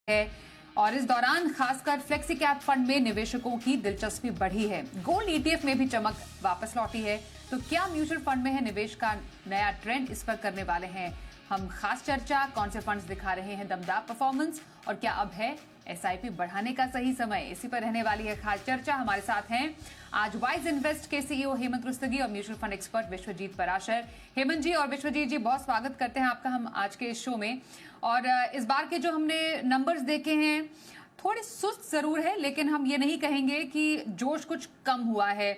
है और इस दौरान खासकर फ्लेक्सी कैप फंड में निवेशकों की दिलचस्पी बढ़ी है। गोल्ड ईटीएफ में भी चमक वापस लौटी है। तो क्या म्यूचुअल फंड में है निवेश का नया ट्रेंड, इस पर करने वाले हैं हम खास चर्चा। कौन से फंड्स दिखा रहे हैं दमदार परफॉर्मेंस और क्या अब है एसआईपी बढ़ाने का सही समय, इसी पर रहने वाली है खास चर्चा। हमारे साथ हैं आज वाइज इन्वेस्ट के सीईओ हेमंत रुस्तगी और mutual fund expert Vishwajeet Parashar. Hemant ji और विश्वजीत जी, बहुत स्वागत करते हैं आपका हम आज के इस शो में। और इस बार के जो हमने नंबर्स देखे हैं थोड़े सुस्त जरूर है, लेकिन हम ये नहीं कहेंगे कि जोश कुछ कम हुआ है,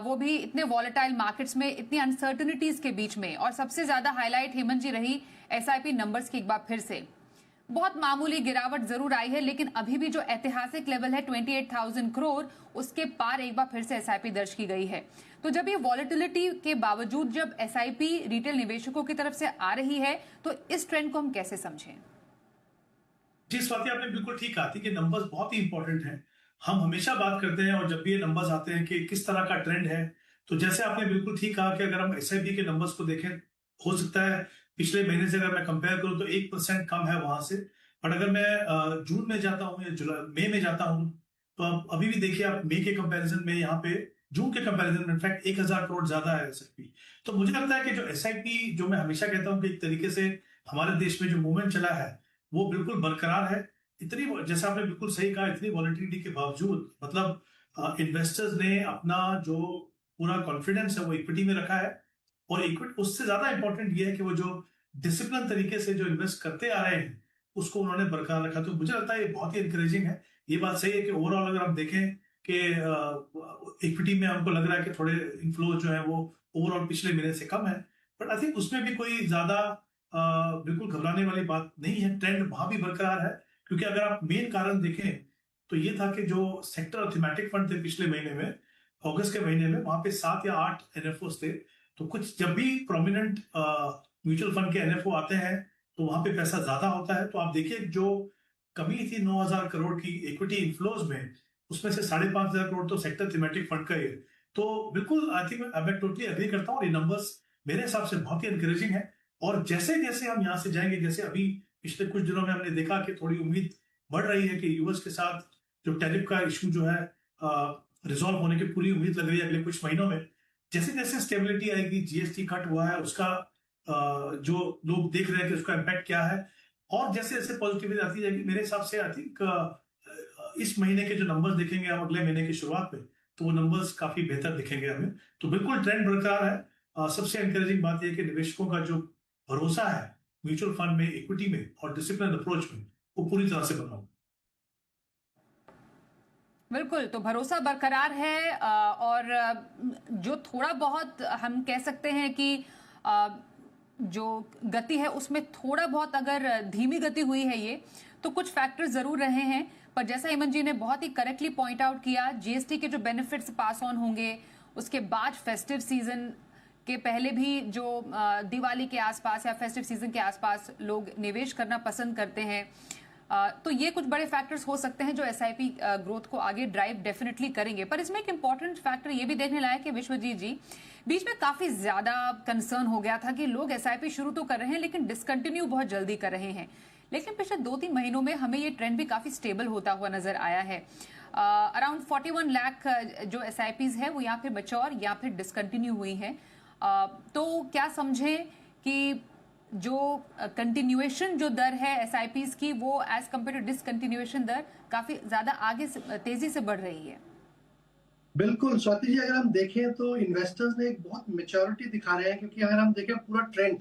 वो भी इतने वॉलेटाइल मार्केट्स में, इतनी अनसर्टनिटीज के बीच में। और सबसे ज्यादा हाईलाइट हेमंत जी रही एसआईपी नंबर्स की। एक बार फिर से बहुत मामूली गिरावट जरूर आई है, लेकिन अभी भी जो ऐतिहासिक लेवल है 28,000 करोड़, उसके पार एक बार फिर से एसआईपी दर्ज की गई है। तो जब ये वॉलेटिलिटी के बावजूद जब एसआईपी रिटेल निवेशकों की तरफ से आ रही है, तो इस ट्रेंड को हम कैसे समझें? जी स्वाति, आपने बिल्कुल ठीक कहा थी कि नंबर्स बहुत ही इंपॉर्टेंट हैं। हम हमेशा बात करते हैं और जब भी ये नंबर्स आते हैं कि किस तरह का ट्रेंड है, तो जैसे आपने बिल्कुल ठीक कहा कि अगर हम एसआईपी के नंबर्स को देखें, हो सकता है पिछले महीने से अगर मैं कंपेयर करूं तो 1% कम है वहां से। बट अगर मैं जून में जाता हूं या जुलाई मई में जाता हूं, तो आप अभी भी देखिए, आप मई के कंपैरिजन में यहाँ पे जून के कंपैरिजन में इनफैक्ट 1,000 करोड़ ज्यादा है एसआईपी। तो मुझे लगता है कि जो एसआईपी, जो मैं हमेशा कहता हूँ कि एक तरीके से हमारे देश में जो मूवमेंट चला है वो बिल्कुल बरकरार है। इतनी, जैसा आपने बिल्कुल सही कहा, इतनी वॉलेटिलिटी के बावजूद मतलब इन्वेस्टर्स ने अपना जो पूरा कॉन्फिडेंस है वो इक्विटी में रखा है। और इक्विटी, उससे ज्यादा इंपॉर्टेंट ये है कि वो जो डिसिप्लिन तरीके से जो इन्वेस्ट करते आ रहे हैं उसको उन्होंने बरकरार रखा। तो मुझे लगता है ये बहुत ही इंकरेजिंग है। ये बात सही है कि ओवरऑल अगर हम देखें कि इक्विटी में हमको लग रहा है कि थोड़े इनफ्लो जो है वो ओवरऑल पिछले महीने से कम है, बट आई थिंक उसमें भी कोई ज्यादा बिल्कुल घबराने वाली बात नहीं है। ट्रेंड वहां भी बरकरार है, क्योंकि अगर आप मेन कारण देखें तो ये था कि जो सेक्टर और थीमेटिक फंड थे पिछले महीने में, अगस्त के महीने में, वहां पे 7 या 8 एनएफओ थे। तो कुछ जब भी प्रोमिनेंट म्यूचुअल फंड के एनएफओ आते हैं तो वहां पे पैसा ज्यादा होता है। तो आप देखिए, जो कमी थी 9,000 करोड़ की इक्विटी इनफ्लोज में, उसमें से 5,500 करोड़ तो सेक्टर थीमेटिक फंड का ही है। तो बिल्कुल आई थिंक मैं टोटली एग्री करता हूँ और ये नंबर्स मेरे हिसाब से बहुत ही एनकरेजिंग है। और जैसे जैसे हम यहाँ से जाएंगे, जैसे अभी पिछले कुछ दिनों में हमने देखा कि थोड़ी उम्मीद बढ़ रही है कि यूएस के साथ जो टैरिफ का इशू जो है रिजॉल्व होने की पूरी उम्मीद लग रही है अगले कुछ महीनों में। जैसे जैसे स्टेबिलिटी आएगी, जीएसटी कट हुआ है, उसका जो लोग देख रहे हैं कि उसका इम्पैक्ट क्या है, और जैसे जैसे पॉजिटिविटी आती जाएगी, मेरे हिसाब से आई थिंक इस महीने के जो नंबर्स देखेंगे हम अगले महीने की शुरुआत में, तो वो नंबर्स काफी बेहतर दिखेंगे हमें। तो बिल्कुल ट्रेंड बरकरार है। सबसे एनकरेजिंग बात यह है कि निवेशकों का जो भरोसा है म्यूचुअल फंड में, इक्विटी में और डिसिप्लिन अप्रोच में, वो पूरी तरह से बना। बिल्कुल, तो भरोसा बरकरार है। और जो थोड़ा बहुत हम कह सकते हैं कि जो गति है उसमें थोड़ा बहुत अगर धीमी गति हुई है ये, तो कुछ फैक्टर्स जरूर रहे हैं। पर जैसा हेमंत जी ने बहुत ही करेक्टली पॉइंट आउट किया, जीएसटी के जो बेनिफिट्स पास ऑन होंगे, उसके बाद फेस्टिव सीजन के पहले भी जो दिवाली के आसपास या फेस्टिव सीजन के आसपास लोग निवेश करना पसंद करते हैं, तो ये कुछ बड़े फैक्टर्स हो सकते हैं जो एसआईपी ग्रोथ को आगे ड्राइव डेफिनेटली करेंगे। पर इसमें एक इंपॉर्टेंट फैक्टर ये भी देखने लायक है विश्वजीत जी, बीच में काफी ज्यादा कंसर्न हो गया था कि लोग एसआईपी शुरू तो कर रहे हैं लेकिन डिसकंटिन्यू बहुत जल्दी कर रहे हैं। लेकिन पिछले 2-3 महीनों में हमें ये ट्रेंड भी काफी स्टेबल होता हुआ नजर आया है। अराउंड 41 लाख जो एसआईपीज है वो या फिर मैच्योर या फिर डिसकंटिन्यू हुई है। तो क्या समझें कि जो कंटिन्यूएशन जो दर है एसआईपीज की, वो एज कंपेयर टू डिसकंटिन्यूएशन दर काफी ज्यादा आगे से तेजी से बढ़ रही है? बिल्कुल स्वाति जी, अगर हम देखें तो इन्वेस्टर्स ने एक बहुत मेच्योरिटी दिखा रहे हैं, क्योंकि अगर हम देखें पूरा ट्रेंड,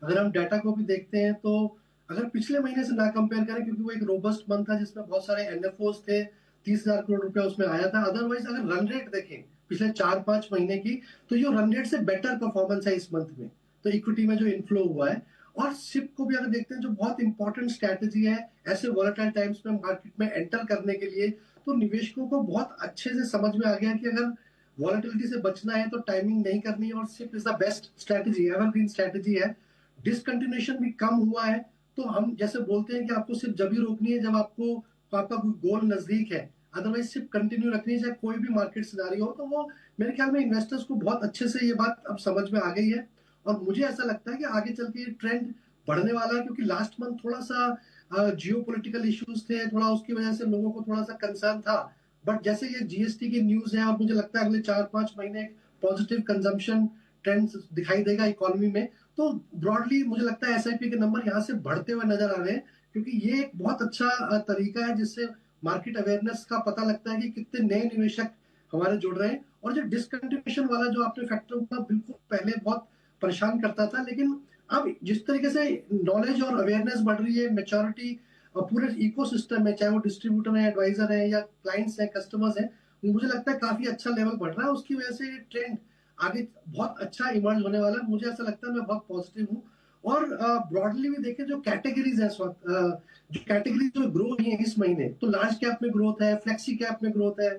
अगर हम डाटा को भी देखते हैं तो अगर पिछले महीने से ना कंपेयर करें, क्योंकि वो एक रोबस्ट मंथ था जिसमें बहुत सारे एनएफओस थे, 30,000 करोड़ रुपया उसमें आया था। अदरवाइज अगर रन रेट देखें पिछले 4-5 महीने की, तो ये रन रेट से बेटर परफॉर्मेंस है इस मंथ में। तो इक्विटी में जो इनफ्लो हुआ है, और सिप को भी अगर देखते हैं जो बहुत इंपॉर्टेंट स्ट्रैटेजी है ऐसे वोलेटाइल टाइम्स में मार्केट में एंटर करने के लिए, तो निवेशकों को बहुत अच्छे से समझ में आ गया कि अगर वॉलेटिलिटी से बचना है तो टाइमिंग नहीं करनी है, और SIP is the best strategy, evergreen strategy है। डिसकंटिन्यूएशन भी कम हुआ है। तो हम जैसे बोलते हैं कि आपको सिर्फ जब ही रोकनी है जब आपका कोई गोल नजदीक है, अदरवाइज सिर्फ कंटिन्यू रखनी है चाहे कोई भी मार्केट सिनेरियो हो। तो वो मेरे ख्याल में इन्वेस्टर्स को बहुत अच्छे से ये बात अब समझ में आ गई है, और मुझे ऐसा लगता है कि आगे चल के ये ट्रेंड बढ़ने वाला है, क्योंकि लास्ट मंथ थोड़ा सा जियो पोलिटिकल इश्यूज थे, थोड़ा उसकी वजह से लोगों को थोड़ा सा कंसर्न था। बट जैसे ये जीएसटी की न्यूज है और मुझे लगता है अगले 4-5 महीने पॉजिटिव कंजम्पशन ट्रेंड्स दिखाई देगा इकोनॉमी में, तो ब्रॉडली मुझे लगता है एसआईपी के नंबर यहाँ से बढ़ते हुए नजर आ रहे हैं, क्योंकि ये एक बहुत अच्छा तरीका है जिससे मार्केट अवेयरनेस का पता लगता है कि कितने नए निवेशक हमारे जुड़ रहे हैं। और जो डिसकंटिन्यूएशन वाला जो आपने फैक्टर बोला, बिल्कुल पहले बहुत परेशान करता था, लेकिन अब जिस तरीके से नॉलेज और अवेयरनेस बढ़ रही है, मेच्योरिटी पूरे इकोसिस्टम है, चाहे वो डिस्ट्रीब्यूटर है, एडवाइजर है, या क्लाइंट्स है, कस्टमर्स हैं, मुझे लगता है काफी अच्छा लेवल बढ़ रहा है। उसकी वजह से ट्रेंड आगे बहुत अच्छा इमर्ज होने वाला है। मुझे ऐसा लगता है, मैं बहुत पॉजिटिव हूँ। और ब्रॉडली भी देखें, जो कैटेगरीज है जो कैटेगरीज जो ग्रो हुई है इस महीने, तो लार्ज कैप में ग्रोथ है, फ्लेक्सी कैप में ग्रोथ है,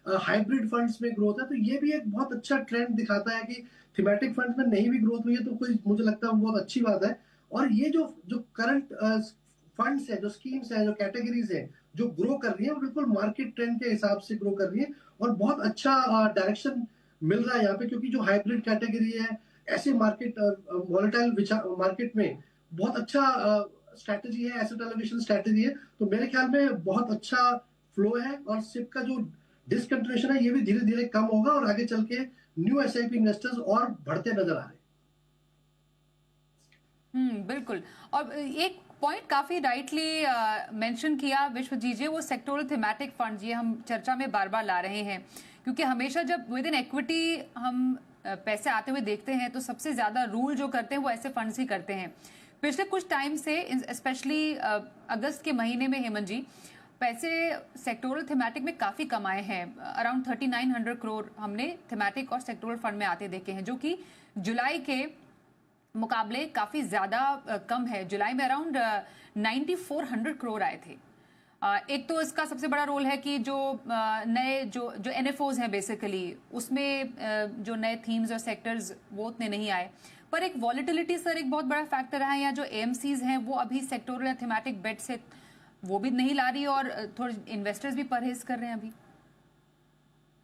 हाइब्रिड फंड्स में ग्रोथ है। तो ये भी एक बहुत अच्छा ट्रेंड दिखाता है कि थीमेटिक फंड्स में नहीं भी ग्रोथ हुई है तो कोई, मुझे लगता है बहुत अच्छी बात है। और ये जो जो करंट फंड्स है, जो स्कीम्स है, जो कैटेगरीज है जो ग्रो कर रही है, वो बिल्कुल मार्केट ट्रेंड के हिसाब से ग्रो कर रही है। और बहुत अच्छा डायरेक्शन मिल रहा है यहाँ पे, क्योंकि जो हाइब्रिड कैटेगरी है, ऐसे मार्केट वॉलेटाइल मार्केट में बहुत अच्छा स्ट्रैटेजी है, एसेट एलोकेशन स्ट्रैटेजी है। तो मेरे ख्याल में बहुत अच्छा फ्लो है, और सिप का जो डिसकंटिन्यूएशन है ये भी धीरे धीरे कम होगा, और आगे चल के न्यू एसआईपी इन्वेस्टर्स और बढ़ते नजर आ रहे हैं। बिल्कुल। और एक पॉइंट काफी राइटली मेंशन किया विश्वजीत जी, वो सेक्टोरल थीमेटिक फंड, ये हम चर्चा में बार बार ला रहे हैं, क्योंकि हमेशा जब विद इन इक्विटी हम पैसे आते हुए देखते हैं तो सबसे ज्यादा रूल जो करते हैं वो ऐसे फंड्स ही करते हैं। पिछले कुछ टाइम से, स्पेशली अगस्त के महीने में, हेमंत जी, पैसे सेक्टोरल थीमेटिक में काफी कम आए हैं। अराउंड 3900 करोड़ हमने थीमेटिक और सेक्टोरल फंड में आते देखे हैं, जो कि जुलाई के मुकाबले काफी ज्यादा कम है। जुलाई में अराउंड 9400 करोड़ आए थे। एक तो इसका सबसे बड़ा रोल है कि जो नए जो जो एनएफओज हैं बेसिकली, उसमें जो नए थीम्स और सेक्टर्स वो उतने नहीं आए। पर एक वॉलेटिलिटी सर एक बहुत बड़ा फैक्टर है, या जो एएमसीज हैं वो अभी सेक्टोरल या थीमेटिक बेट से वो भी नहीं ला रही, और थोड़े इन्वेस्टर्स भी परहेज कर रहे हैं अभी।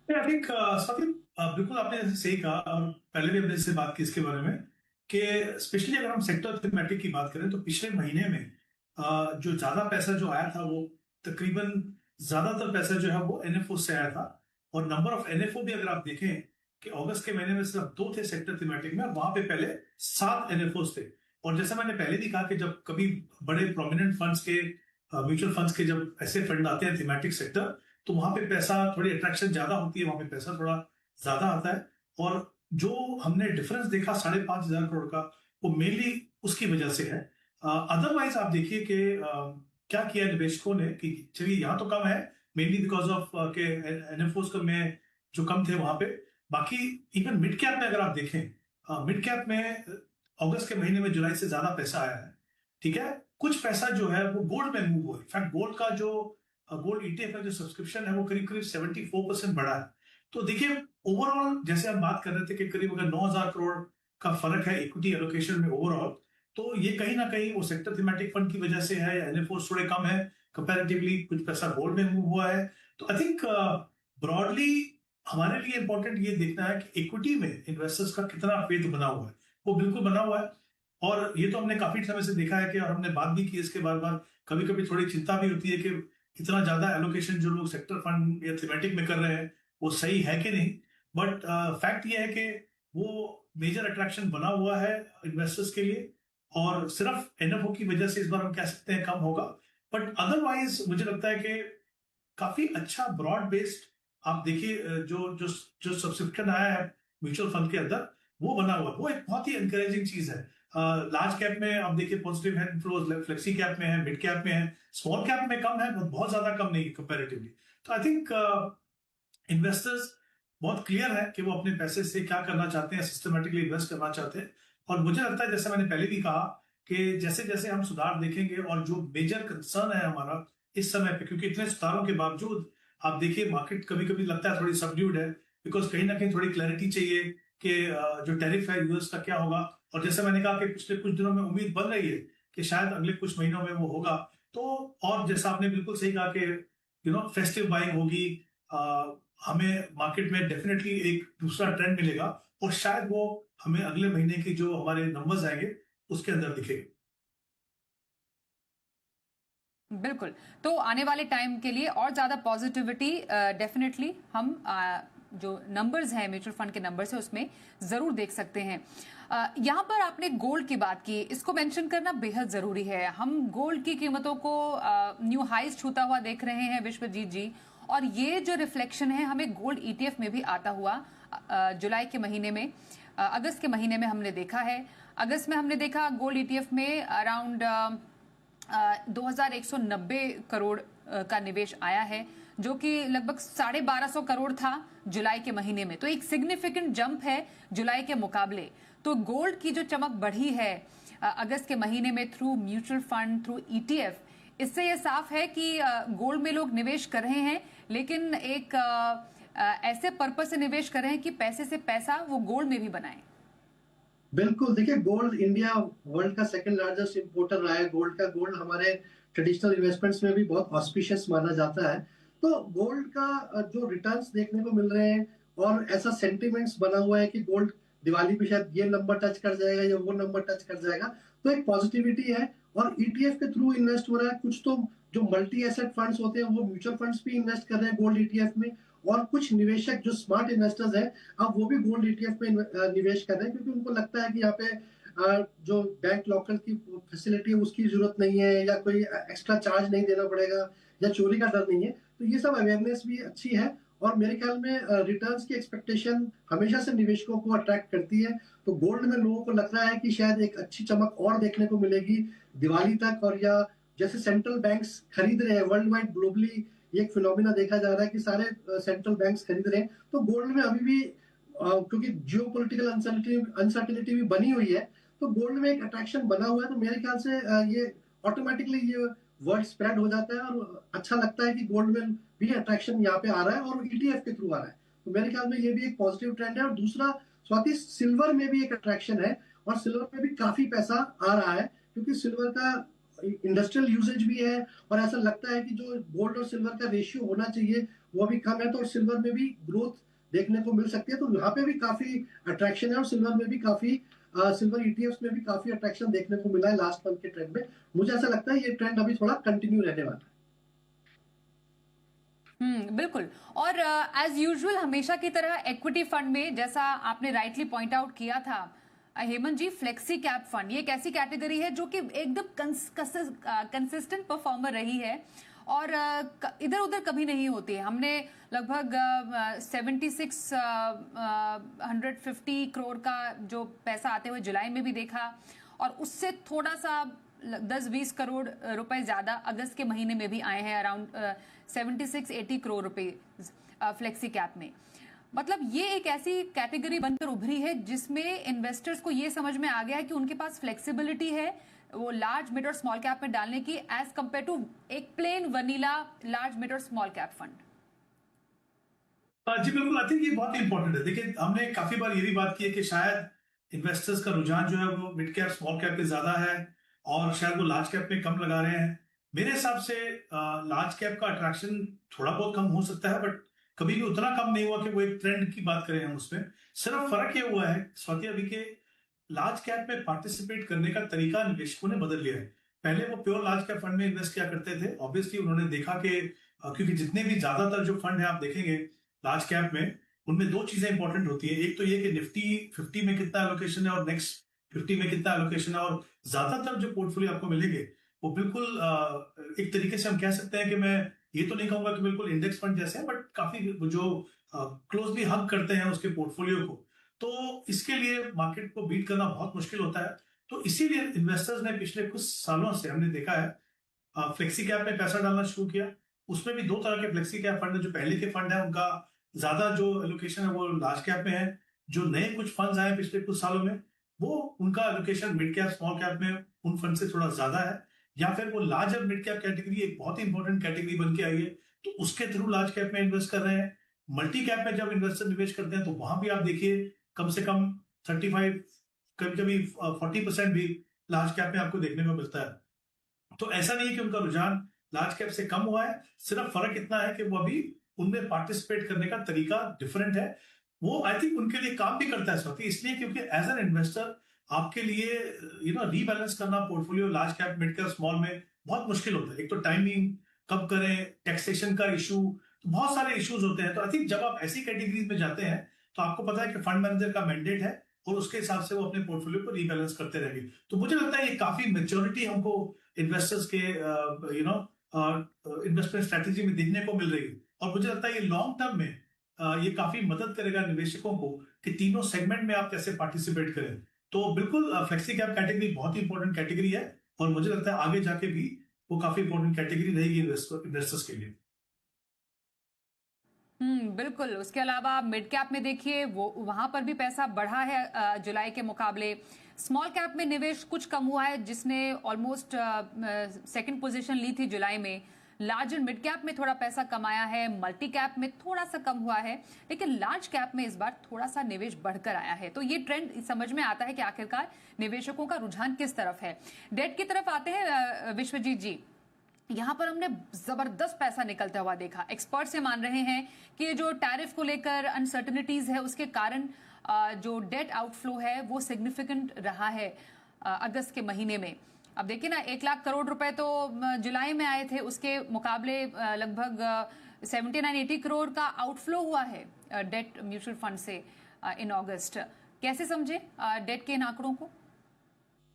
आई थिंक स्वाति, बिल्कुल आपने जैसे सही कहा, और पहले भी हमने इससे बात की इसके बारे में, कि स्पेशली अगर हम सेक्टर थीमेटिक की बात करें तो पिछले महीने में जो ज्यादा पैसा जो आया था, वो तकरीबन ज्यादातर पैसा जो है वो एनएफओ से आया था। और नंबर ऑफ एनएफओ भी अगर आप देखें कि अगस्त के महीने में सिर्फ 2 थे सेक्टर थीमेटिक में, वहां पे पहले 7 एनएफओ थे। और जैसे मैंने पहले भी कहा कि जब कभी बड़े प्रोमिनेंट फंड्स के, म्यूचुअल फंड्स के जब ऐसे फंड आते हैं थीमेटिक सेक्टर, तो वहां पे पैसा, थोड़ी अट्रैक्शन ज्यादा होती है, वहां पे पैसा थोड़ा ज्यादा आता है। और जो हमने डिफरेंस देखा 5,500 करोड़ का, वो मेनली उसकी वजह से है। अदरवाइज आप देखिए कि क्या किया निवेशकों ने, कि चलिए यहाँ तो कम है, मेनली बिकॉज ऑफ के एनएफओस को में जो कम थे वहां पे। बाकी इवन मिड कैप में अगर आप देखें, मिड कैप में अगस्त के महीने में जुलाई से ज्यादा पैसा आया है। ठीक है, कुछ पैसा जो है वो गोल्ड में मूव हुआ है। इनफैक्ट गोल्ड का जो गोल्ड ईटीएफ का जो सब्सक्रिप्शन है वो करीब करीब 74% बढ़ा है। तो देखिए, ओवरऑल जैसे हम बात कर रहे थे कि करीब अगर 9,000 करोड़ का फर्क है इक्विटी एलोकेशन में ओवरऑल, तो ये कहीं ना कहीं वो सेक्टर थीमेटिक फंड की वजह से है, या एनएफओ थोड़े कम है कंपैरेटिवली, कुछ पैसा गोल्ड में मूव हुआ है। तो आई थिंक ब्रॉडली हमारे लिए इंपॉर्टेंट ये देखना है कि इक्विटी में इन्वेस्टर्स का कितना फेथ बना हुआ है। वो बिल्कुल बना हुआ है, और ये तो हमने काफी समय से देखा है कि, और हमने बात भी की इसके बार बार, कभी कभी थोड़ी चिंता भी होती है कि इतना ज्यादा एलोकेशन जो लोग सेक्टर फंड या थीमेटिक में कर रहे हैं वो सही है कि नहीं। बट फैक्ट ये है कि वो मेजर अट्रैक्शन बना हुआ है इन्वेस्टर्स के लिए, और सिर्फ एनएफओ की वजह से इस बार हम कह सकते हैं कम होगा। बट अदरवाइज मुझे लगता है कि काफी अच्छा ब्रॉड बेस्ड, आप देखिए जो जो जो सब्सक्रिप्शन आया है म्यूचुअल फंड के अंदर, वो बना हुआ है, वो एक बहुत ही एनकरेजिंग चीज है। लार्ज कैप में आप देखिए पॉजिटिव है इनफ्लोज, फ्लेक्सी कैप में है, मिड कैप में है, स्मॉल कैप में कम है, बहुत ज्यादा कम नहीं कंपैरेटिवली। तो आई थिंक इन्वेस्टर्स बहुत क्लियर है कि वो अपने पैसे से क्या करना चाहते हैं, सिस्टमेटिकली इन्वेस्ट करना चाहते हैं। और मुझे लगता है, जैसे मैंने पहले भी कहा, कि जैसे जैसे हम सुधार देखेंगे, और जो मेजर कंसर्न है हमारा इस समय पे, क्योंकि इतने सुधारों के बावजूद आप देखिए मार्केट कभी कभी लगता है थोड़ी सबड्यूड है, बिकॉज कहीं ना कहीं थोड़ी क्लैरिटी चाहिए कि जो टैरिफ है यूएस का क्या होगा। और जैसे मैंने कहा कि पिछले कुछ दिनों में उम्मीद बन रही है कि शायद अगले कुछ महीनों में वो होगा। तो और जैसा आपने बिल्कुल सही कहा कि फेस्टिव बाइंग होगी, हमें मार्केट में डेफिनेटली एक दूसरा ट्रेंड मिलेगा, और शायद वो हमें अगले महीने की जो हमारे नंबर्स आएंगे उसके अंदर दिखेगा। बिल्कुल। तो आने वाले टाइम के लिए और ज्यादा पॉजिटिविटी डेफिनेटली हम जो नंबर्स हैं म्यूचुअल फंड के नंबर्स है उसमें जरूर देख सकते हैं। यहाँ पर आपने गोल्ड की बात की, इसको मेंशन करना बेहद जरूरी है। हम गोल्ड की कीमतों को न्यू हाईज छूता हुआ देख रहे हैं विश्वजीत जी, और ये जो रिफ्लेक्शन है हमें गोल्ड ईटीएफ में भी आता हुआ जुलाई के महीने में, अगस्त के महीने में हमने देखा है। अगस्त में हमने देखा गोल्ड ईटीएफ में अराउंड 2190 करोड़ का निवेश आया है, जो कि लगभग 1250 करोड़ था जुलाई के महीने में। तो एक सिग्निफिकेंट जंप है जुलाई के मुकाबले। तो गोल्ड की जो चमक बढ़ी है अगस्त के महीने में through mutual fund, through ETF, इससे ये साफ है कि गोल्ड में लोग निवेश कर रहे हैं, लेकिन एक ऐसे पर्पस से निवेश कर रहे हैं कि पैसे से पैसा वो गोल्ड में भी बनाए। बिल्कुल, देखिए गोल्ड इंडिया वर्ल्ड का सेकंड लार्जेस्ट इंपोर्टर रहा है गोल्ड का। गोल्ड हमारे ट्रेडिशनल इन्वेस्टमेंट्स में भी बहुत ऑस्पिशियस माना जाता है। तो गोल्ड का जो रिटर्न्स देखने को मिल रहे हैं और ऐसा सेंटिमेंट्स बना हुआ है कि गोल्ड दिवाली पे शायद ये नंबर टच कर जाएगा या वो नंबर टच कर जाएगा, तो एक पॉजिटिविटी है। और ईटीएफ के थ्रू इन्वेस्ट हो रहा है। कुछ तो जो मल्टी एसेट फंड्स होते हैं वो म्यूचुअल फंड्स भी इन्वेस्ट कर रहे हैं गोल्ड ईटीएफ में, और कुछ निवेशक जो स्मार्ट इन्वेस्टर्स हैं अब वो भी गोल्ड ईटीएफ में निवेश कर रहे हैं, क्योंकि उनको लगता है कि यहाँ पे जो बैंक लॉकर की फैसिलिटी है उसकी जरूरत नहीं है, या कोई एक्स्ट्रा चार्ज नहीं देना पड़ेगा, या चोरी का डर नहीं है। तो ये सब अवेयरनेस भी अच्छी है, और मेरे ख्याल में रिटर्न्स की एक्सपेक्टेशन हमेशा से निवेशकों को अट्रैक्ट करती है। तो गोल्ड में लोगों को लग रहा है कि शायद एक अच्छी चमक और देखने को मिलेगी दिवाली तक, और या जैसे सेंट्रल बैंक्स खरीद रहे हैं वर्ल्ड वाइड ग्लोबली, ये एक फिनोमिना देखा जा रहा है कि सारे सेंट्रल बैंक्स खरीद रहे हैं। तो गोल्ड में अभी भी क्योंकि जियोपॉलिटिकल अनसर्टेनिटी भी बनी हुई है, तो गोल्ड में एक अट्रैक्शन बना हुआ है। तो मेरे ख्याल से ये ऑटोमेटिकली ये वर्ड स्प्रेड हो जाता है, और अच्छा लगता है कि गोल्ड में भी अट्रैक्शन यहाँ पे आ रहा है और ईटीएफ के थ्रू आ रहा है। तो मेरे ख्याल में ये भी एक पॉजिटिव ट्रेंड है। और दूसरा, स्वाति, सिल्वर में भी एक अट्रैक्शन है, और सिल्वर में भी काफी पैसा आ रहा है, क्योंकि सिल्वर का इंडस्ट्रियल यूसेज भी है, और ऐसा लगता है कि जो गोल्ड और सिल्वर का रेशियो होना चाहिए वो अभी कम है, तो सिल्वर में भी ग्रोथ देखने को मिल सकती है। तो यहाँ पे भी काफी अट्रैक्शन है, और सिल्वर में भी काफी सिल्वर ईटीएफ्स में भी काफी अट्रैक्शन देखने को मिला है लास्ट मंथ के ट्रेंड में। मुझे ऐसा लगता है ये ट्रेंड अभी थोड़ा कंटिन्यू रहने वाला है। बिल्कुल। और एज यूजुअल हमेशा की तरह एक्विटी फंड में, जैसा आपने राइटली पॉइंट आउट किया था हेमंत जी, फ्लेक्सी कैप फंड ये एक ऐसी कैटेगरी है जो कि एकदम कंसिस्टेंट परफॉर्मर रही है, और इधर उधर कभी नहीं होती है। हमने लगभग 7650 करोड़ का जो पैसा आते हुए जुलाई में भी देखा, और उससे थोड़ा सा 10-20 करोड़ रुपए ज्यादा अगस्त के महीने में भी आए हैं, अराउंड 76-80 करोड़ रुपए फ्लेक्सी कैप में। मतलब ये एक ऐसी कैटेगरी बनकर उभरी है जिसमें इन्वेस्टर्स को ये समझ में आ गया है कि उनके पास फ्लेक्सिबिलिटी है वो लार्ज मिड और स्मॉल कैप में डालने की, एज कंपेयर टू एक प्लेन वनीला लार्ज मिड और स्मॉल कैप फंड। जी बिल्कुल, आई थिंक ये बहुत इंपॉर्टेंट है। देखिए, हमने काफी बार ये भी बात की है कि शायद इन्वेस्टर्स का रुझान जो है वो मिड कैप स्मॉल कैप पे ज्यादा है, और शायद वो लार्ज कैप में कम लगा रहे हैं। मेरे हिसाब से लार्ज कैप का अट्रैक्शन थोड़ा बहुत कम हो सकता है, बट कभी भी उतना कम नहीं हुआ कि वो एक ट्रेंड की बात करें हम उसमें। सिर्फ फर्क ये हुआ है स्वाति अभी के लार्ज कैप में पार्टिसिपेट करने का तरीका निवेशकों ने बदल लिया है। पहले वो प्योर लार्ज कैप फंड में इन्वेस्ट किया करते थे। ऑब्वियसली उन्होंने देखा कि क्योंकि जितने भी ज्यादातर जो फंड है आप देखेंगे लार्ज कैप में, उनमें दो चीजें इंपॉर्टेंट होती है। एक तो ये कि निफ्टी 50 में कितना एलोकेशन है और नेक्स्ट 50 में कितना एलोकेशन है, और ज्यादातर जो पोर्टफोलियो आपको मिलेंगे वो बिल्कुल एक तरीके से हम कह सकते हैं कि मैं ये तो नहीं कहूंगा कि बिल्कुल इंडेक्स फंड जैसे है, बट काफी जो क्लोजली हग करते हैं उसके पोर्टफोलियो को। तो इसके लिए मार्केट को बीट करना बहुत मुश्किल होता है। तो इसीलिए इन्वेस्टर्स ने पिछले कुछ सालों से हमने देखा है फ्लेक्सी कैप में पैसा डालना शुरू किया। उसमें भी दो तरह के फ्लेक्सी कैप फंड है। जो पहले के फंड है उनका ज्यादा जो एलोकेशन है वो लार्ज कैप में है। जो नए कुछ फंड्स आए पिछले कुछ सालों में, वो उनका allocation mid cap small cap में उन फंड से थोड़ा ज्यादा है, या फिर वो लार्ज और मिड कैप कैटेगरी एक बहुत ही इंपॉर्टेंट कैटेगरी बन के आई है, तो उसके थ्रू लार्ज कैप में इन्वेस्ट कर रहे हैं। मल्टी कैप में जब इन्वेस्टर निवेश करते हैं तो वहां भी आप देखिए कम से कम 35, कभी कभी 40% भी लार्ज कैप में आपको देखने को मिलता है। तो ऐसा नहीं है कि उनका रुझान लार्ज कैप से कम हुआ है, सिर्फ फर्क इतना है कि वो अभी उनमें पार्टिसिपेट करने का तरीका डिफरेंट है। वो आई थिंक उनके लिए काम भी करता है स्वाति, इसलिए क्योंकि एज एन इन्वेस्टर आपके लिए रीबैलेंस करना portfolio large cap mid cap small में बहुत मुश्किल होता है। एक तो टाइमिंग, कब करें, टैक्सेशन का इशू, तो बहुत सारे इश्यूज होते हैं। तो आई थिंक जब आप ऐसी कैटेगरीज में जाते हैं तो आपको पता है कि फंड मैनेजर का मैंडेट है और उसके हिसाब से वो अपने पोर्टफोलियो को रीबैलेंस करते रहेंगे। तो मुझे लगता है ये काफी मेच्योरिटी हमको इन्वेस्टर्स के इन्वेस्टमेंट स्ट्रेटेजी में देखने को मिल रही है। और मुझे लगता है ये लॉन्ग टर्म में ये काफी मदद करेगा निवेशकों को कि तीनों सेगमेंट में आप कैसे पार्टिसिपेट करें। तो बिल्कुल फ्लेक्सी कैप कैटेगरी बहुत ही इंपॉर्टेंट कैटेगरी है और मुझे लगता है आगे जाके भी वो काफी इंपॉर्टेंट कैटेगरी रहेगी इन्वेस्टर्स के लिए। बिल्कुल। उसके अलावा मिड कैप में देखिए वो वहां पर भी पैसा बढ़ा है जुलाई के मुकाबले। स्मॉल कैप में निवेश कुछ कम हुआ है, जिसने ऑलमोस्ट सेकंड पोजीशन ली थी जुलाई में। लार्ज एंड मिड कैप में थोड़ा पैसा कमाया है, मल्टी कैप में थोड़ा सा कम हुआ है, लेकिन लार्ज कैप में इस बार थोड़ा सा निवेश बढ़कर आया है। तो ये ट्रेंड समझ में आता है कि आखिरकार निवेशकों का रुझान किस तरफ है। डेट की तरफ आते हैं विश्वजीत जी। यहां पर हमने जबरदस्त पैसा निकलता हुआ देखा। एक्सपर्ट्स ये मान रहे हैं कि जो टैरिफ को लेकर अनसर्टनिटीज है उसके कारण जो डेट आउटफ्लो है वो सिग्निफिकेंट रहा है अगस्त के महीने में। अब देखिए ना, 1 लाख करोड़ रुपए तो जुलाई में आए थे, उसके मुकाबले लगभग 79-80 करोड़ का आउटफ्लो हुआ है डेट म्यूचुअल फंड से इन अगस्त। कैसे समझे डेट के इन आंकड़ों को?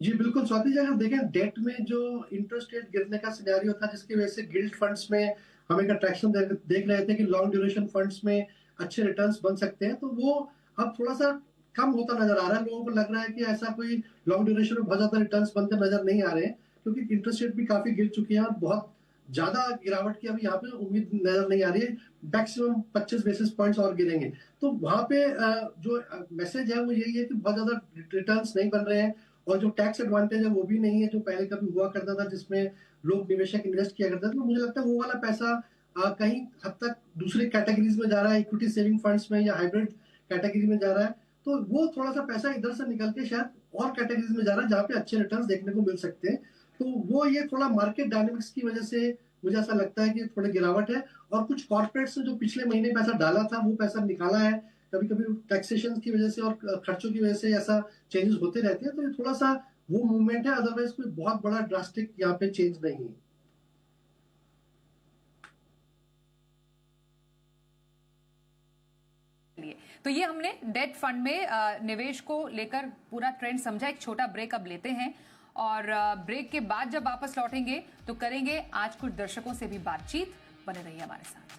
जी बिल्कुल स्वाति जी, अगर देखें डेट में जो इंटरेस्ट रेट गिरने का सिनेरियो था जिसकी वजह से गिल्ड फंड्स में हम एक अट्रैक्शन देख रहे थे कि लॉन्ग ड्यूरेशन फंड्स में अच्छे रिटर्न्स बन सकते हैं, तो वो अब थोड़ा सा कम होता नजर आ रहा है। लोगों को लग रहा है कि ऐसा कोई लॉन्ग ड्यूरेशन में बहुत ज्यादा रिटर्न्स बनते नजर नहीं आ रहे हैं, क्योंकि इंटरेस्ट रेट भी काफी गिर चुकी है और बहुत ज्यादा गिरावट की अभी यहाँ पे उम्मीद नजर नहीं आ रही है। मैक्सिमम 25 बेसिस पॉइंट्स और गिरेंगे। तो वहां पे जो मैसेज है वो यही है कि बहुत ज्यादा रिटर्न्स नहीं बन रहे हैं और जो टैक्स एडवांटेज है वो भी नहीं है जो पहले कभी हुआ करता था, जिसमें लोग निवेशक इन्वेस्ट किया करते थे। तो मुझे लगता है वो वाला पैसा कहीं हद तक दूसरे कैटेगरीज में जा रहा है, इक्विटी सेविंग फंड्स में या हाइब्रिड कैटेगरी में जा रहा है। तो वो थोड़ा सा पैसा इधर से निकल के शायद और कैटेगरीज में जा रहा है जहाँ पे अच्छे रिटर्न्स देखने को मिल सकते हैं। तो वो ये थोड़ा मार्केट डायनेमिक्स की वजह से मुझे ऐसा लगता है कि थोड़ी गिरावट है। और कुछ कॉर्पोरेट्स ने जो पिछले महीने पैसा डाला था वो पैसा निकाला है। कभी कभी टैक्सेशन की वजह से और खर्चों की वजह से ऐसा चेंजेस होते रहते हैं। तो ये थोड़ा सा वो मूवमेंट है, अदरवाइज कोई बहुत बड़ा ड्रास्टिक यहाँ पे चेंज नहीं है। तो ये हमने डेट फंड में निवेश को लेकर पूरा ट्रेंड समझा। एक छोटा ब्रेक अब लेते हैं और ब्रेक के बाद जब वापस लौटेंगे तो करेंगे आज कुछ दर्शकों से भी बातचीत। बने रहिए हमारे साथ।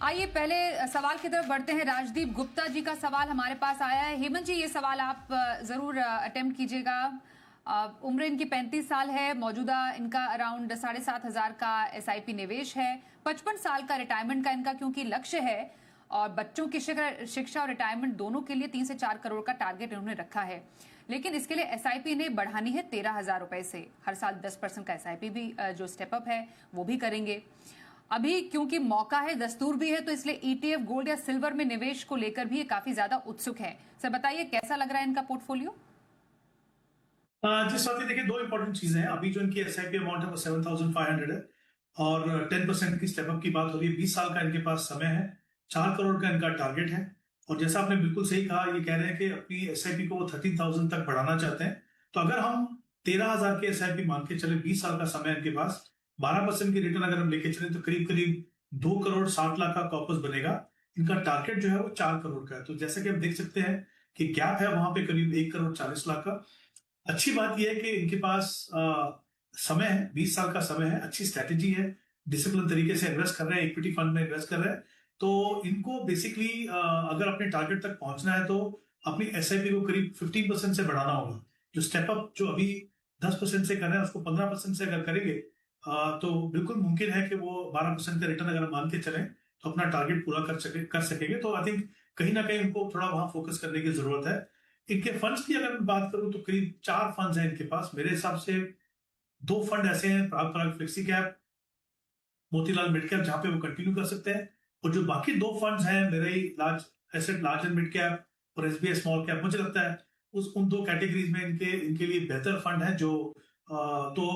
आइए पहले सवाल की तरफ बढ़ते हैं। राजदीप गुप्ता जी का सवाल हमारे पास आया है। हेमंत जी, ये सवाल आप जरूर अटेम्प्ट कीजिएगा। उम्र इनकी 35 साल है। मौजूदा इनका अराउंड 7,500 का SIP निवेश है। 55 साल का रिटायरमेंट का इनका क्योंकि लक्ष्य है और बच्चों की शिक्षा और रिटायरमेंट दोनों के लिए 3 से 4 करोड़ का टारगेट इन्होंने रखा है। लेकिन इसके लिए SIP इन्हें बढ़ानी है 13,000 रुपए से। हर साल 10% का SIP भी जो स्टेपअप है वो भी करेंगे। अभी क्योंकि मौका है, दस्तूर भी है, तो इसलिए ETF गोल्ड या सिल्वर में निवेश को लेकर भी ये काफी ज्यादा उत्सुक है। सर बताइए कैसा लग रहा है इनका पोर्टफोलियो? जिस बात देखिए, दो इंपॉर्टेंट चीजें हैं। अभी जो इनकी SIP अमाउंट है वो 7,500 है और 10% की स्टेपअप की बात हो रही है। 20 साल का इनके पास समय है। 4 करोड़ का इनका टारगेट है और जैसा आपने बिल्कुल सही कहा, ये कह रहे हैं कि अपनी SIP को वो 13,000 तक बढ़ाना चाहते हैं। तो अगर हम 13,000 के SIP मान के चले, 20 साल का समय इनके पास, 12% की रिटर्न अगर हम लेके चले तो करीब करीब 2 करोड़ 60 लाख का कॉर्पस बनेगा। इनका टारगेट जो है वो 4 करोड़ का है। तो जैसे कि आप देख सकते हैं कि गैप है वहां पे करीब 1 करोड़ 40 लाख का। अच्छी बात यह है कि इनके पास समय है, 20 साल का समय है, अच्छी स्ट्रैटेजी है, डिसिप्लिन तरीके से इन्वेस्ट कर रहे हैं, इक्विटी फंड में इन्वेस्ट कर रहे हैं। तो इनको बेसिकली अगर अपने टारगेट तक पहुंचना है तो अपनी SIP को करीब 15% से बढ़ाना होगा। जो स्टेप अप जो अभी 10% से कर रहे हैं उसको 15% से अगर करेंगे तो बिल्कुल मुमकिन है कि वो 12% का रिटर्न अगर मान के चलें तो अपना टारगेट पूरा कर सकेंगे। तो आई थिंक कहीं ना कहीं उनको थोड़ा वहां फोकस करने की जरूरत है। इनके फंड्स की अगर मैं बात करूं तो करीब 4 फंड्स हैं इनके पास। मेरे हिसाब से 2 फंड ऐसे हैं, Parag Parag flexi cap, Motilal mid cap, जहां पे वो कंटिन्यू कर सकते हैं। और जो बाकी 2 फंड्स हैं, मेरे large asset large and mid cap और SBI स्मॉल कैप, मुझे लगता है उन 2 कैटेगरीज में इनके लिए बेहतर फंड है। जो तो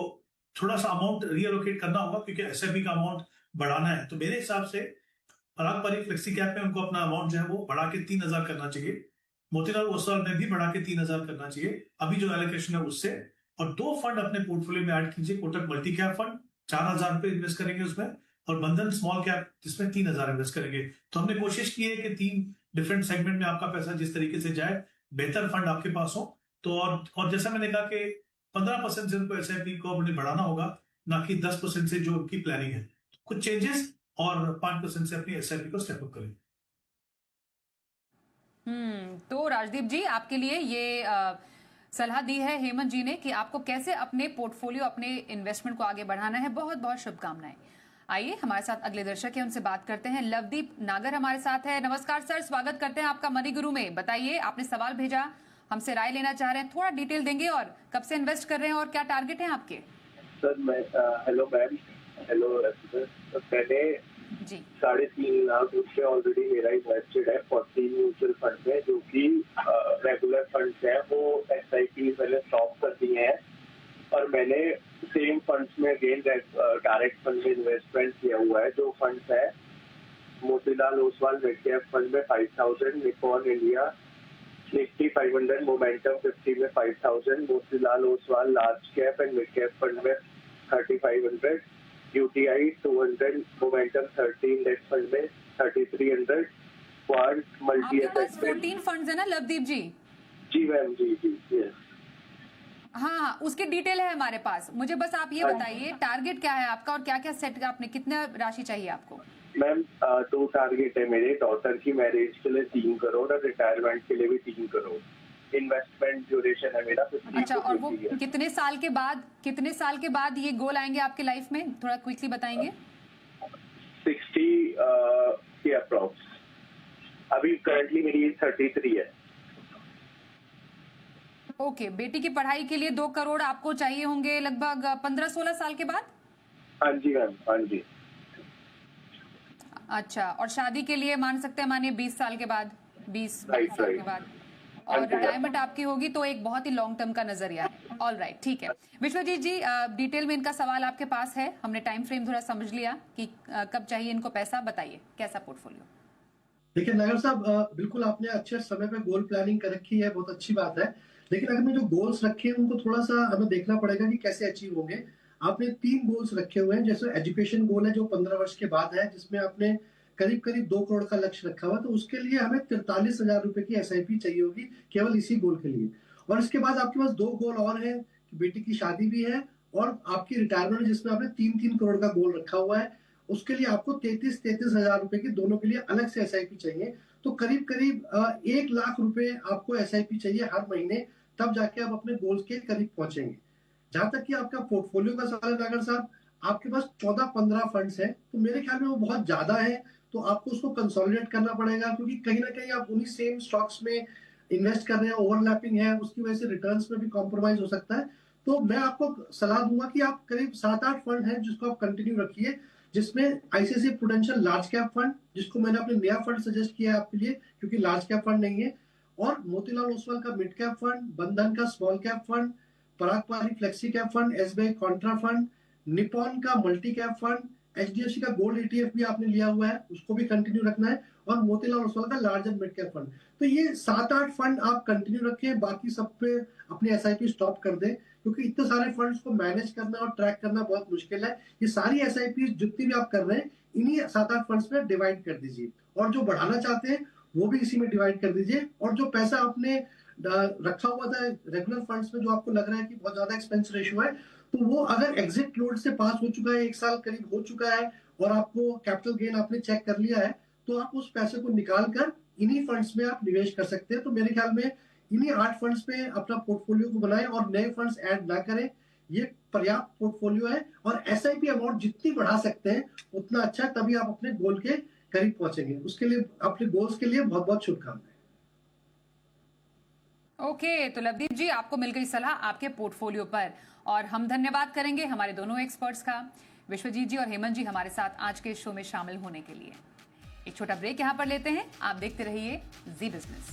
थोड़ा सा अमाउंट रीअलोकेट करना होगा क्योंकि SIP का अमाउंट बढ़ाना है। तो मेरे हिसाब से पराग पारी फ्लेक्सी कैप में उनको अपना अमाउंट जो है वो बढ़ा के 3,000 करना चाहिए। मोतीलाल ओसवाल में भी बढ़ा के 3,000 करना चाहिए अभी जो एलोकेशन है उससे। और 2 फंड अपने पोर्टफोलियो में ऐड कीजिए। कोटक मल्टी कैप फंड 4,000 रुपए इन्वेस्ट करेंगे उसमें, और बंधन स्मॉल कैप जिसमें 3,000 इन्वेस्ट करेंगे। तो हमने कोशिश की है कि 3 डिफरेंट सेगमेंट में आपका पैसा जिस तरीके से जाए, बेहतर फंड आपके पास हो। तो और जैसा मैंने कहा कि 15% से उनको SIP को अपने बढ़ाना होगा, ना कि 10% से जो उनकी प्लानिंग है। कुछ चेंजेस और 5% से अपनी SIP को स्टेप अप करें। तो राजदीप जी, आपके लिए ये सलाह दी है हेमंत जी ने कि आपको कैसे अपने पोर्टफोलियो, अपने इन्वेस्टमेंट को आगे बढ़ाना है। बहुत बहुत शुभकामनाएं। आइए हमारे साथ अगले दर्शक है, उनसे बात करते हैं। लवदीप नागर हमारे साथ है। नमस्कार सर, स्वागत करते हैं आपका मनी गुरु में। बताइए, आपने सवाल भेजा, हमसे राय लेना चाह रहे हैं, थोड़ा डिटेल देंगे और कब से इन्वेस्ट कर रहे हैं और क्या टारगेट है आपके? सर मैं हेलो मैम, हेलो मैंने जी 3.5 लाख रुपये ऑलरेडी मेरा इन्वेस्टेड है 14 म्यूचुअल फंड में, जो कि रेगुलर फंड है। वो SIP मैंने स्टॉप कर दिए हैं और मैंने सेम फंड्स में अगेन डायरेक्ट फंड में इन्वेस्टमेंट किया हुआ है। जो फंड्स है Motilal Oswal mid cap fund में 5,000, निपॉन इंडिया निफ्टी 500 मोमेंटम 50 में 5,000, Motilal Oswal large cap and mid cap fund में 3,500, UTI 200 मोमेंटम 30 इंडेक्स फंड में 3,300, क्वांट मल्टी आपके पास एसेट 14 फंड्स है ना लवदीप जी? जी मैम, जी जी यस। हाँ, उसकी डिटेल है हमारे पास। मुझे बस आप ये बताइए टारगेट क्या है आपका और क्या क्या सेट आपने, कितना राशि चाहिए आपको? मैम 2 टारगेट है मेरे। डॉटर की मैरिज के लिए 3 करोड़ और रिटायरमेंट के लिए भी 3 करोड़। इन्वेस्टमेंट ड्यूरेशन है मेरा 50 अच्छा, और वो years। कितने साल के बाद ये गोल आएंगे आपके लाइफ में, थोड़ा क्विकली बताएंगे? 60 के अप्रॉक्स। अभी करंटली मेरी एज 33 है। ओके, बेटी की पढ़ाई के लिए 2 करोड़ आपको चाहिए होंगे लगभग 15-16 साल के बाद? हाँ जी मैम, हाँ जी। अच्छा, और शादी के लिए मान सकते हैं, मानिए 20 साल के बाद, 20-22 साल के बाद, और हाँ जी। रिटायरमेंट आपकी होगी, तो एक बहुत ही लॉन्ग टर्म का नजरिया है। ऑल राइट, ठीक है। विश्वजीत जी, डिटेल में इनका सवाल आपके पास है, हमने टाइम फ्रेम थोड़ा समझ लिया कि कब चाहिए इनको पैसा। बताइए कैसा पोर्टफोलियो? देखिए नागर साहब, बिल्कुल आपने अच्छे समय पे गोल प्लानिंग कर रखी है, बहुत अच्छी बात है। लेकिन अगर मैं जो गोल्स रखे हैं उनको थोड़ा सा हमें देखना पड़ेगा कि कैसे अचीव होंगे। आपने 3 गोल्स रखे हुए हैं। जैसे एजुकेशन गोल है जो 15 वर्ष के बाद है, जिसमें आपने करीब करीब 2 करोड़ का लक्ष्य रखा हुआ, तो उसके लिए हमें 43,000 रुपए की SIP चाहिए होगी केवल इसी गोल के लिए। और इसके बाद आपके पास 2 गोल और है, बेटी की शादी भी है और आपकी रिटायरमेंट, जिसमें आपने 3-3 करोड़ का गोल रखा हुआ है। उसके लिए आपको 33,000 रुपए की दोनों के लिए अलग से SIP चाहिए। तो करीब करीब 1 लाख रुपए आपको SIP चाहिए हर महीने, तब जाके आप अपने गोल्स के करीब पहुंचेंगे। जहां तक कि आपका पोर्टफोलियो का सवाल है नागर साहब, आपके पास 14-15 फंड्स हैं, तो मेरे ख्याल में वो बहुत ज्यादा है। तो आपको उसको कंसोलिडेट करना पड़ेगा, क्योंकि कहीं ना कहीं आप उन्हीं सेम स्टॉक्स में इन्वेस्ट कर रहे हैं, ओवरलैपिंग है, उसकी वजह से रिटर्न्स में भी कॉम्प्रोमाइज हो सकता है। तो मैं आपको सलाह दूंगा कि आप करीब 7-8 फंड हैं जिसको आप कंटिन्यू रखिए, जिसमें ICICI prudential large cap fund, जिसको मैंने अपने नया फंड सजेस्ट किया है आपके लिए क्योंकि लार्ज कैप फंड नहीं है, और मोतीलाल ओसवाल का मिड कैप फंड, बंधन का स्मॉल कैप फंड, पराग पारी flexi cap fund, SBI Contra fund, Nippon का मल्टी कैप फंड, HDFC का गोल्ड ETF भी आपने लिया हुआ है, उसको भी कंटिन्यू रखना है, और मोतीलाल ओसवाल का लार्जर मिड कैप फंड। तो ये 7-8 फंड आप कंटिन्यू रखें, बाकी सब पे अपनी SIP स्टॉप कर दें, क्योंकि इतने सारे फंड्स को मैनेज करना और ट्रैक करना बहुत मुश्किल है। ये सारी SIP जितनी भी आप कर रहे हैं, इन्हीं 7-8 फंड्स में डिवाइड कर दीजिए, और जो बढ़ाना चाहते हैं वो भी इसी में डिवाइड कर दीजिए। और जो पैसा आपने रखा हुआ था रेगुलर फंड्स में, जो आपको लग रहा है कि बहुत ज्यादा एक्सपेंस रेशियो है, तो वो अगर एग्जिट लोड से पास हो चुका है, 1 साल करीब हो चुका है, और आपको कैपिटल गेन आपने चेक कर लिया है, तो आप उस पैसे को निकाल कर इन्हीं फंड्स में आप निवेश कर सकते हैं। तो मेरे ख्याल में इन्हीं 8 फंड्स पे अपना पोर्टफोलियो को बनाएं और नए फंड्स ऐड ना करें। ये पर्याप्त पोर्टफोलियो है, और SIP अमाउंट जितनी बढ़ा सकते हैं उतना अच्छा है, तभी आप अपने गोल के करीब पहुंचेंगे। उसके लिए, अपने गोल्स के लिए बहुत बहुत शुभकामनाएं। ओके, तो लवदीप जी, आपको मिल गई सलाह आपके पोर्टफोलियो पर, और हम धन्यवाद करेंगे हमारे दोनों एक्सपर्ट्स का, विश्वजीत जी और हेमंत जी, हमारे साथ आज के शो में शामिल होने के लिए। एक छोटा ब्रेक यहां पर लेते हैं, आप देखते रहिए जी बिजनेस।